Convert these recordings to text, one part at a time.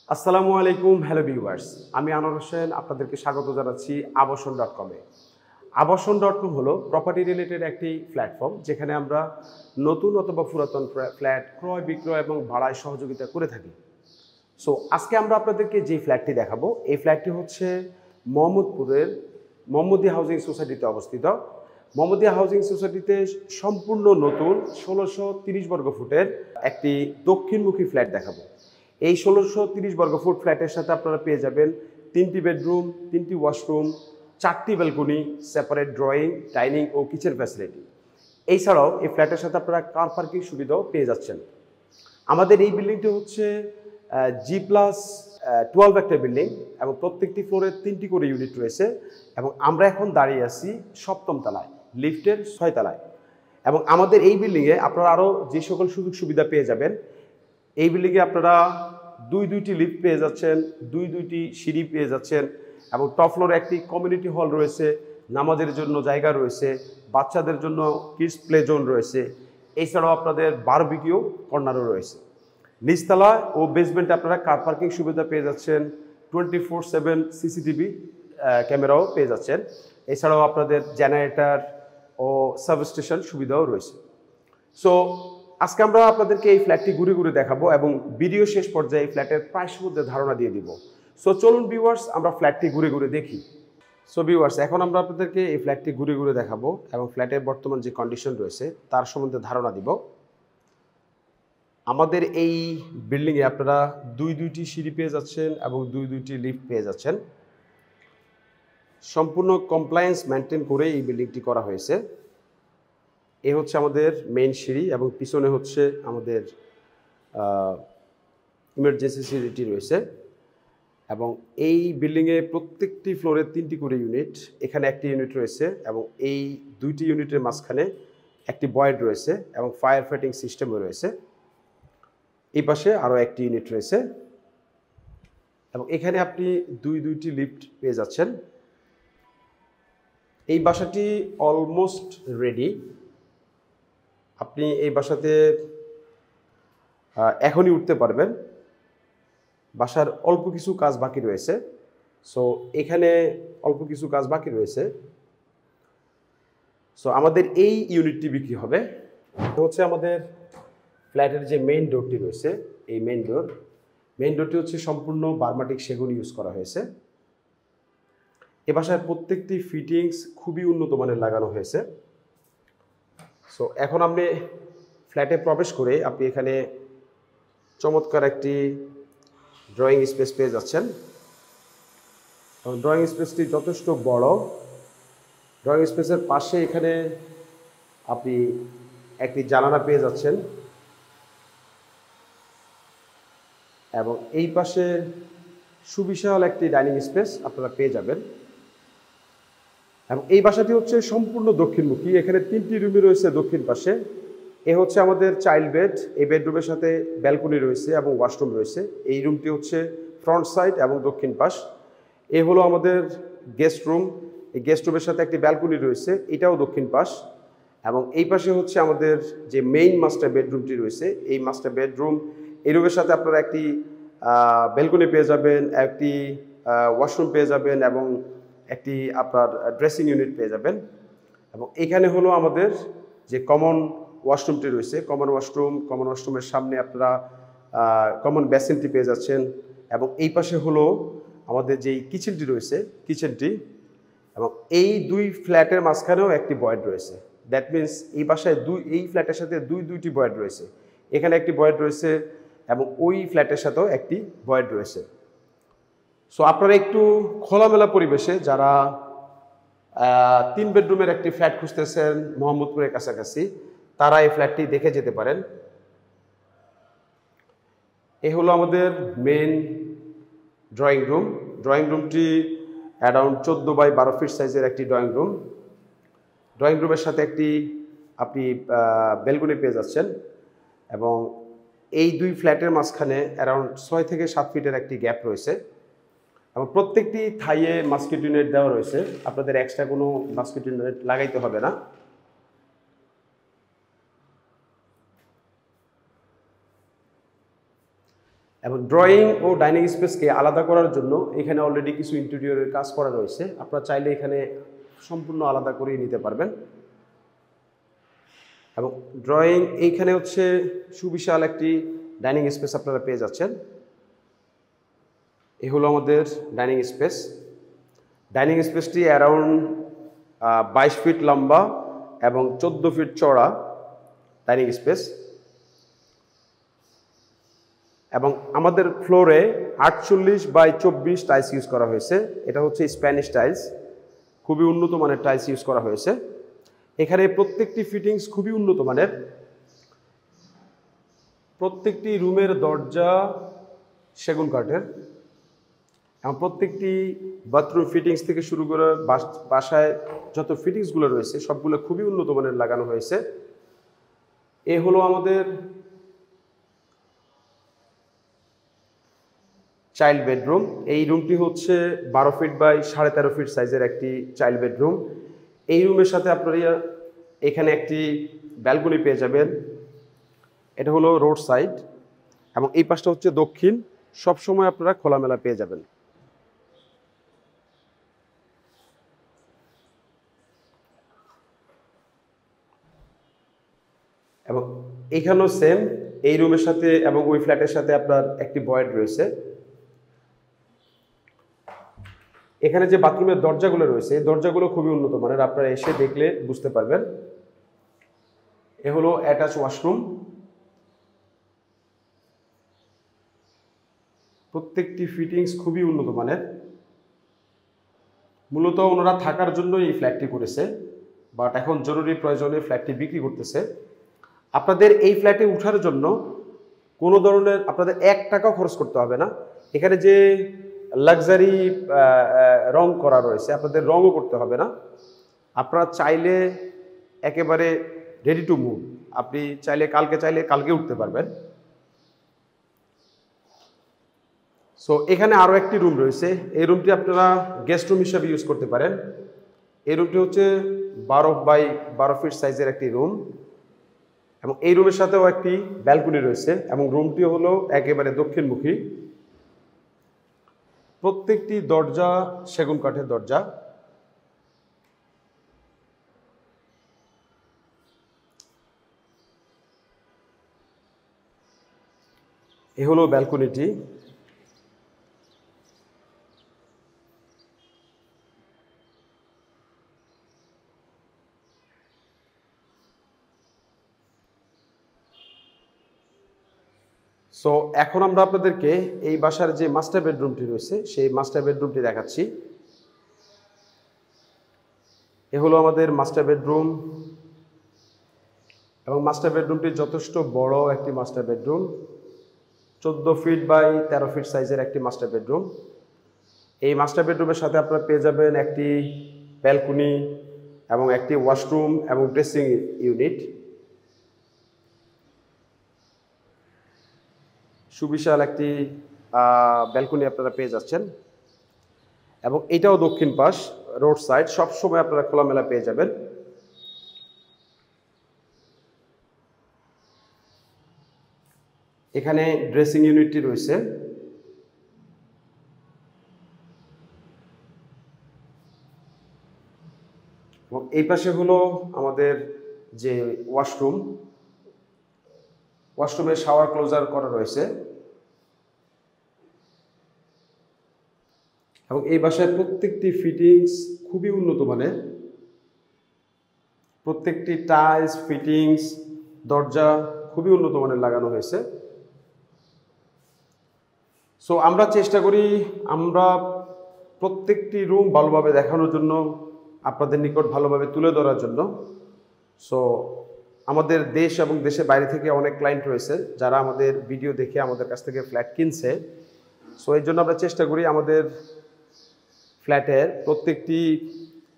আসসালামু আলাইকুম, hello viewers. আমি আনোয়ার হোসেন, আপনাদেরকে স্বাগত জানাচ্ছি আবাসন.com-এ। আবাসন.com হলো প্রপার্টি রিলেটেড একটি প্ল্যাটফর্ম, যেখানে আমরা নতুন অথবা পুরাতন ফ্ল্যাট ক্রয় বিক্রয় এবং ভাড়ায় সহযোগিতা করে থাকি। সো আজকে আমরা আপনাদেরকে যে ফ্ল্যাটটি দেখাবো, এই ফ্ল্যাটটি হচ্ছে মোহাম্মদপুরের মোহাম্মদিয়া হাউজিং সোসাইটিতে অবস্থিত। মোহাম্মদিয়া হাউজিং সোসাইটিতে সম্পূর্ণ নতুন ১৬৩০ বর্গ ফুটের একটি দক্ষিণমুখী ফ্ল্যাট দেখাবো। এই ১৬৩০ বর্গ ফুট ফ্ল্যাটের সাথে আপনারা পেয়ে যাবেন ৩টি বেডরুম, 3টি ওয়াশরুম, 4টি ব্যালকনি, সেপারেট ড্রয়িং, ডাইনিং ও কিচেন ফ্যাসিলিটি। এছাড়াও এই ফ্ল্যাটের সাথে আপনারা কার পার্কিং সুবিধাও পেয়ে যাচ্ছেন। আমাদের এই বিল্ডিংটি হচ্ছে G+12 একটা বিল্ডিং এবং প্রত্যেকটি ফ্লোরে 3টি করে ইউনিট রয়েছে এবং আমরা এখন দাঁড়িয়ে আছি 7ম তলায়, লিফটের 6 তলায়। এবং আমাদের এই বিল্ডিংয়ে আপনারা আরও যে সকল সুযোগ সুবিধা পেয়ে যাবেন, এই বিল্ডিংয়ে আপনারা দুইটি লিফট পেয়ে যাচ্ছেন, দুইটি সিঁড়ি পেয়ে যাচ্ছেন এবং টপ ফ্লোরে একটি কমিউনিটি হল রয়েছে, নামাজের জন্য জায়গা রয়েছে, বাচ্চাদের জন্য কিডস প্লে জোন রয়েছে। এছাড়াও আপনাদের বারবিকিউ কর্নারও রয়েছে। নিচতলা ও বেসমেন্টে আপনারা কার পার্কিং সুবিধা পেয়ে যাচ্ছেন, 24/7 সিসিটিভি ক্যামেরাও পেয়ে যাচ্ছেন। এছাড়াও আপনাদের জেনারেটর ও সাবস্টেশন সুবিধাও রয়েছে। সো আজকে আমরা আপনাদেরকে এই ফ্ল্যাটটি ঘুরে ঘুরে দেখাবো এবং ভিডিও শেষ পর্যায়ে এই ফ্ল্যাটের প্রাইস মধ্যে ধারণা দিয়ে দিব। সো চলুন ভিউয়ার্স, আমরা ফ্ল্যাটটি ঘুরে ঘুরে দেখি। সো ভিউয়ার্স, এখন আমরা আপনাদেরকে এই ফ্ল্যাটটি ঘুরে ঘুরে দেখাবো এবং ফ্ল্যাটের বর্তমান যে কন্ডিশন রয়েছে তার সম্বন্ধে ধারণা দিব। আমাদের এই বিল্ডিংয়ে আপনারা দুইটি সিঁড়ি পেয়ে যাচ্ছেন এবং দুইটি লিফট পেয়ে যাচ্ছেন। সম্পূর্ণ কমপ্লায়েন্স মেনটেন করে এই বিল্ডিংটি করা হয়েছে। এ হচ্ছে আমাদের মেইন সিঁড়ি এবং পিছনে হচ্ছে আমাদের ইমার্জেন্সি সিঁড়িটি রয়েছে। এবং এই বিল্ডিংয়ে প্রত্যেকটি ফ্লোরে 3টি করে ইউনিট, এখানে একটি ইউনিট রয়েছে এবং এই 2টি ইউনিটের মাঝখানে একটি ভয়েড রয়েছে এবং ফায়ার ফাইটিং সিস্টেমও রয়েছে। এই পাশে আরও একটি ইউনিট রয়েছে এবং এখানে আপনি দুইটি লিফট পেয়ে যাচ্ছেন। এই বাসাটি অলমোস্ট রেডি। আপনি এই বাসাতে এখনই উঠতে পারবেন। বাসার অল্প কিছু কাজ বাকি রয়েছে। সো এখানে অল্প কিছু কাজ বাকি রয়েছে। সো আমাদের এই ইউনিটটি বিক্রি হবে। হচ্ছে আমাদের ফ্ল্যাটের যে মেইন ডোরটি রয়েছে, এই মেইন ডোরটি হচ্ছে সম্পূর্ণ বার্মাটিক সেগুন ইউজ করা হয়েছে। এ বাসার প্রত্যেকটি ফিটিংস খুবই উন্নত মানের লাগানো হয়েছে। সো এখন আপনি ফ্ল্যাটে প্রবেশ করে আপনি এখানে চমৎকার একটি ড্রয়িং স্পেস পেয়ে যাচ্ছেন এবং ড্রয়িং স্পেসটি যথেষ্ট বড়। ড্রয়িং স্পেসের পাশে এখানে আপনি একটি জানালা পেয়ে যাচ্ছেন এবং এই পাশে সুবিশাল একটি ডাইনিং স্পেস আপনারা পেয়ে যাবেন। এবং এই বাসাটি হচ্ছে সম্পূর্ণ দক্ষিণমুখী। এখানে 3টি রুমই রয়েছে দক্ষিণ পাশে। এ হচ্ছে আমাদের চাইল্ড বেড, এই বেডরুমের সাথে ব্যালকনি রয়েছে এবং ওয়াশরুম রয়েছে। এই রুমটি হচ্ছে ফ্রন্ট সাইড এবং দক্ষিণ পাশ। এ হলো আমাদের গেস্ট রুম, এই গেস্ট রুমের সাথে একটি ব্যালকনি রয়েছে, এটাও দক্ষিণ পাশ। এবং এই পাশে হচ্ছে আমাদের যে মেইন মাস্টার বেডরুমটি রয়েছে, এই মাস্টার বেডরুম, এই রুমের সাথে আপনারা একটি ব্যালকনি পেয়ে যাবেন, একটি ওয়াশরুম পেয়ে যাবেন এবং একটি আপনার ড্রেসিং ইউনিট পেয়ে যাবেন। এবং এখানে হলো আমাদের যে কমন ওয়াশরুমটি রয়েছে, কমন ওয়াশরুমের সামনে আপনারা কমন বেসিনটি পেয়ে যাচ্ছেন। এবং এই পাশে হলো আমাদের যেই কিচেনটি রয়েছে, কিচেনটি। এবং এই 2 ফ্ল্যাটের মাঝখানেও একটি ভয়েড রয়েছে। দ্যাট মিনস এই বাসায় এই ফ্ল্যাটের সাথে দুইটি ভয়েড রয়েছে। এখানে একটি ভয়েড রয়েছে এবং ওই ফ্ল্যাটের সাথেও একটি ভয়েড রয়েছে। সো আপনারা একটু খোলামেলা পরিবেশে যারা 3 বেডরুমের একটি ফ্ল্যাট খুঁজতেছেন মোহাম্মদপুরের কাছাকাছি, তারা এই ফ্ল্যাটটি দেখে যেতে পারেন। এ হলো আমাদের মেন ড্রয়িং রুমটি অ্যারাউন্ড 14/12 ফিট সাইজের একটি ড্রয়িং রুমের সাথে একটি আপনি ব্যালকনি পেয়ে যাচ্ছেন এবং এই 2 ফ্ল্যাটের মাঝখানে অ্যারাউন্ড 6 থেকে 7 ফিটের একটি গ্যাপ রয়েছে এবং প্রত্যেকটি থাইয়ে মসকিটো নেট দেওয়া রয়েছে। আপনাদের এক্সট্রা কোনো মসকিটো নেট লাগাইতে হবে না। এবং ড্রয়িং ও ডাইনিং স্পেসকে আলাদা করার জন্য এখানে অলরেডি কিছু ইন্টেরিয়রের কাজ করা রয়েছে, আপনারা চাইলে এখানে সম্পূর্ণ আলাদা করিয়ে নিতে পারবেন। এবং ড্রয়িং এইখানে হচ্ছে সুবিশাল একটি ডাইনিং স্পেস আপনারা পেয়ে যাচ্ছেন। এই হলো আমাদের ডাইনিং স্পেস। ডাইনিং স্পেসটি অ্যারাউন্ড 22 ফিট লম্বা এবং 14 ফিট চওড়া ডাইনিং স্পেস। এবং আমাদের ফ্লোরে 48/24 টাইলস ইউজ করা হয়েছে। এটা হচ্ছে স্প্যানিশ টাইলস, খুবই উন্নত মানের টাইলস ইউজ করা হয়েছে। এখানে প্রত্যেকটি ফিটিংস খুবই উন্নত মানের। প্রত্যেকটি রুমের দরজা সেগুন কাঠের এবং প্রত্যেকটি বাথরুম ফিটিংস থেকে শুরু করে বাসায় যত ফিটিংসগুলো রয়েছে সবগুলো খুবই উন্নত মানের লাগানো হয়েছে। এ হলো আমাদের চাইল্ড বেডরুম। এই রুমটি হচ্ছে 12 ফিট বাই 13.5 ফিট সাইজের একটি চাইল্ড বেডরুম। এই রুমের সাথে আপনারা এখানে একটি ব্যালকনি পেয়ে যাবেন। এটা হলো রোড সাইড এবং এই পাশটা হচ্ছে দক্ষিণ। সবসময় আপনারা খোলামেলা পেয়ে যাবেন। এবং এখানেও সেম, এই রুমের সাথে এবং ওই ফ্ল্যাটের সাথে আপনার একটি ভয়েড রয়েছে। এখানে যে বাথরুমের দরজাগুলো রয়েছে এই দরজাগুলো খুবই উন্নত মানের, আপনারা এসে দেখলে বুঝতে পারবেন। এ হলো অ্যাটাচ ওয়াশরুম। প্রত্যেকটি ফিটিংস খুবই উন্নত মানের। মূলত ওনারা থাকার জন্য এই ফ্ল্যাটটি করেছে, বাট এখন জরুরি প্রয়োজনে ফ্ল্যাটটি বিক্রি করতেছে। আপনাদের এই ফ্ল্যাটে ওঠার জন্য কোনো ধরনের আপনাদের 1 টাকাও খরচ করতে হবে না। এখানে যে লাক্সারি রং করা রয়েছে আপনাদের রঙও করতে হবে না। আপনারা চাইলে একেবারে রেডি টু মুভ, আপনি চাইলে কালকে উঠতে পারবেন। সো এখানে আরও একটি রুম রয়েছে, এই রুমটি আপনারা গেস্ট রুম হিসাবে ইউজ করতে পারেন। এই রুমটি হচ্ছে 12/12 ফিট সাইজের একটি রুম এবং এই রুমের সাথেও একটি ব্যালকনি রয়েছে এবং রুমটি হলো একেবারে দক্ষিণমুখী। প্রত্যেকটি দরজা সেগুন কাঠের দরজা। এ হলো ব্যালকনিটি। সো এখন আমরা আপনাদেরকে এই বাসার যে মাস্টার বেডরুমটি রয়েছে সেই মাস্টার বেডরুমটি দেখাচ্ছি। এ হলো আমাদের মাস্টার বেডরুম এবং মাস্টার বেডরুমটি যথেষ্ট বড় একটি master bedroom. 14 feet by 13 feet সাইজের একটি মাস্টার বেডরুম। এই মাস্টার বেডরুমের সাথে আপনারা পেয়ে যাবেন একটি ব্যালকনি এবং একটি ওয়াশরুম এবং ড্রেসিং ইউনিট। সুবিশাল একটি ব্যালকনি আপনারা পেয়ে যাচ্ছেন এবং এটাও দক্ষিণ পাশ, রোড সাইড, সবসময় আপনারা খোলামেলা পেয়ে যাবেন। এখানে ড্রেসিং ইউনিটটি রয়েছে এবং এই পাশে হলো আমাদের যে ওয়াশরুমে শাওয়ার ক্লোজার করা রয়েছে এবং এই বাসায় প্রত্যেকটি ফিটিংস খুবই উন্নত মানের। প্রত্যেকটি টাইলস, ফিটিংস, দরজা খুবই উন্নত মানের লাগানো হয়েছে। সো আমরা চেষ্টা করি আমরা প্রত্যেকটি রুম ভালোভাবে দেখানোর জন্য, আপনাদের নিকট ভালোভাবে তুলে ধরার জন্য। সো আমাদের দেশ এবং দেশের বাইরে থেকে অনেক ক্লায়েন্ট রয়েছে যারা আমাদের ভিডিও দেখে আমাদের কাছ থেকে ফ্ল্যাট কিনছে। সো এর জন্য আমরা চেষ্টা করি আমাদের ফ্ল্যাটের প্রত্যেকটি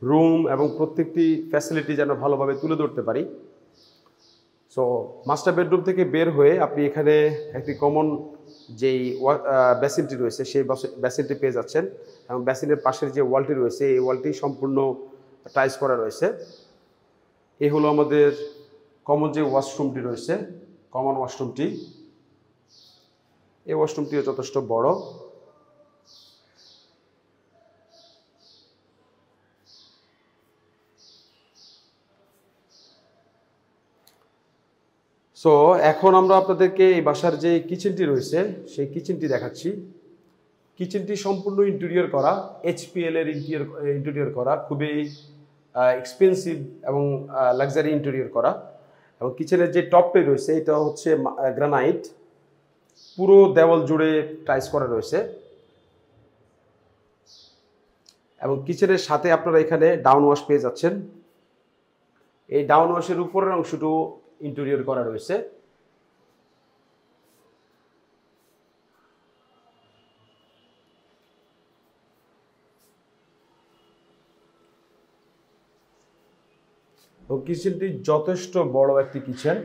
রুম এবং প্রত্যেকটি ফ্যাসিলিটি যেন ভালোভাবে তুলে ধরতে পারি। সো মাস্টার বেডরুম থেকে বের হয়ে আপনি এখানে একটি কমন যেই বেসিনটি রয়েছে সেই বেসিনটি পেয়ে যাচ্ছেন এবং বেসিনের পাশের যে ওয়ালটি রয়েছে এই ওয়ালটি সম্পূর্ণ টাইলস করা রয়েছে। এই হলো আমাদের কমন যে ওয়াশরুমটি রয়েছে, কমন ওয়াশরুমটি। এই ওয়াশরুমটিও যথেষ্ট বড়। সো এখন আমরা আপনাদেরকে এই বাসার যে কিচেনটি রয়েছে সেই কিচেনটি দেখাচ্ছি। কিচেনটি সম্পূর্ণ ইন্টেরিয়র করা, HPL এর ইন্টেরিয়র করা, খুবই এক্সপেন্সিভ এবং লাক্সারি ইন্টেরিয়র করা। এবং কিচেনের যে টপটি রয়েছে এটা হচ্ছে গ্রানাইট, পুরো দেওয়াল জুড়ে টাইলস করা রয়েছে। এবং কিচেনের সাথে আপনারা এখানে ডাউন ওয়াশ পেয়ে যাচ্ছেন। এই ডাউন ওয়াশের উপরের অংশটুকু ইন্টেরিয়র করা রয়েছে। কিচেনটি যথেষ্ট বড় একটি কিচেন।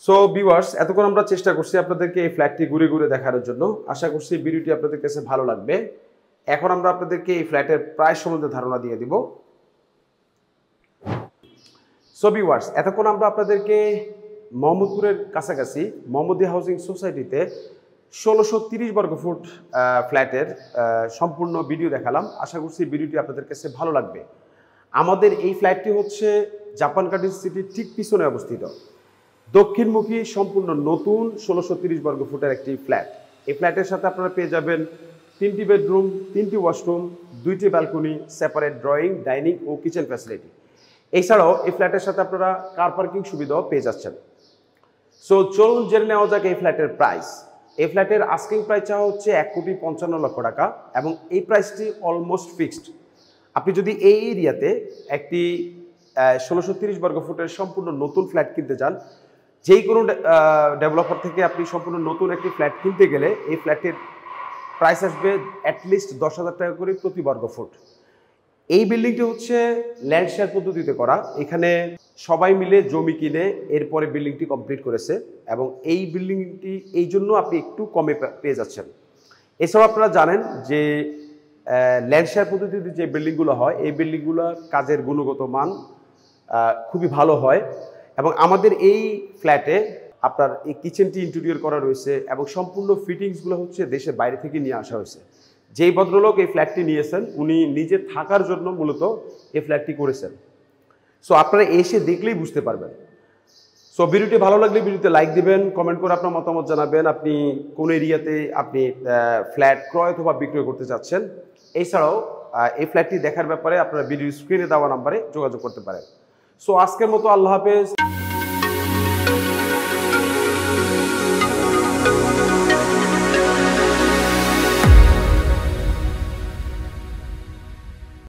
সো ভিউয়ার্স, এতক্ষণ আমরা চেষ্টা করছি আপনাদেরকে এই ফ্ল্যাটটি ঘুরে ঘুরে দেখানোর জন্য। আশা করছি ভিডিওটি আপনাদের কাছে ভালো লাগবে। এখন আমরা আপনাদেরকে এই ফ্ল্যাটের প্রাইস সম্বন্ধে ধারণা দিয়ে দিব। সো ভিউয়ার্স, এতক্ষণ আমরা আপনাদেরকে মোহাম্মদপুরের কাছাকাছি মোহাম্মদিয়া হাউজিং সোসাইটিতে 1630 বর্গফুট ফ্ল্যাটের সম্পূর্ণ ভিডিও দেখালাম। আশা করছি ভিডিওটি আপনাদের কাছে ভালো লাগবে। আমাদের এই ফ্ল্যাটটি হচ্ছে জাপান কার্টিজ সিটির ঠিক পিছনে অবস্থিত, দক্ষিণমুখী সম্পূর্ণ নতুন 1630 বর্গফুটের একটি ফ্ল্যাট। এই ফ্ল্যাটের সাথে আপনারা পেয়ে যাবেন 3টি বেডরুম, 3টি ওয়াশরুম, 2টি ব্যালকনি, সেপারেট ড্রয়িং, ডাইনিং ও কিচেন ফ্যাসিলিটি। এছাড়াও এই ফ্ল্যাটের সাথে আপনারা কার পার্কিং সুবিধাও পেয়ে যাচ্ছেন। সো চলুন জেনে নেওয়া যাক এই ফ্ল্যাটের প্রাইস। এই ফ্ল্যাটের আস্কিং প্রাইস চাওয়া হচ্ছে 1,55,00,000 টাকা এবং এই প্রাইসটি অলমোস্ট ফিক্সড। আপনি যদি এই এরিয়াতে একটি 1630 বর্গফুটের সম্পূর্ণ নতুন ফ্ল্যাট কিনতে চান, যেই কোনো ডেভেলপার থেকে আপনি সম্পূর্ণ নতুন একটি ফ্ল্যাট কিনতে গেলে এই ফ্ল্যাটের প্রাইস আসবে অ্যাটলিস্ট 10,000 টাকা করে প্রতি বর্গফুট। এই বিল্ডিংটি হচ্ছে ল্যান্ড শেয়ার পদ্ধতিতে করা। এখানে সবাই মিলে জমি কিনে এরপরে বিল্ডিংটি কমপ্লিট করেছে এবং এই বিল্ডিংটি এই জন্য আপনি একটু কমে পেয়ে যাচ্ছেন। এছাড়াও আপনারা জানেন যে ল্যান্ড শেয়ার পদ্ধতিতে যে বিল্ডিংগুলো হয় এই বিল্ডিংগুলোর কাজের গুণগত মান খুবই ভালো হয়। এবং আমাদের এই ফ্ল্যাটে আপনার এই কিচেনটি ইন্টেরিয়র করা রয়েছে এবং সম্পূর্ণ ফিটিংসগুলো হচ্ছে দেশের বাইরে থেকে নিয়ে আসা হয়েছে। যেই ভদ্রলোক এই ফ্ল্যাটটি নিয়েছেন উনি নিজে থাকার জন্য মূলত এই ফ্ল্যাটটি করেছেন। সো আপনারা এসে দেখলেই বুঝতে পারবেন। সো ভিডিওটি ভালো লাগলে ভিডিওতে লাইক দিবেন, কমেন্ট করে আপনার মতামত জানাবেন আপনি কোন এরিয়াতে আপনি ফ্ল্যাট ক্রয় অথবা বিক্রয় করতে চাচ্ছেন। এছাড়াও এই ফ্ল্যাটটি দেখার ব্যাপারে আপনারা ভিডিও স্ক্রিনে দেওয়া নাম্বারে যোগাযোগ করতে পারেন। সো আজকের মতো আল্লাহ হাফেজ।